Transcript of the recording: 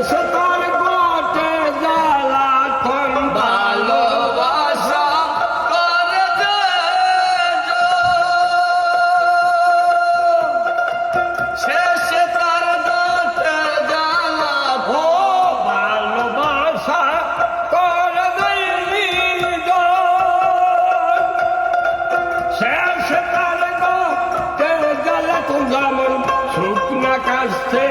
শেষে তার গোটে জ্বালাতন ভালোবাসা করে যে শেষে তার গোটে জ্বালা ও ভালোবাসা করে শেষে তার গোটে জ্বালাতন যেমন শুকনা কাশতে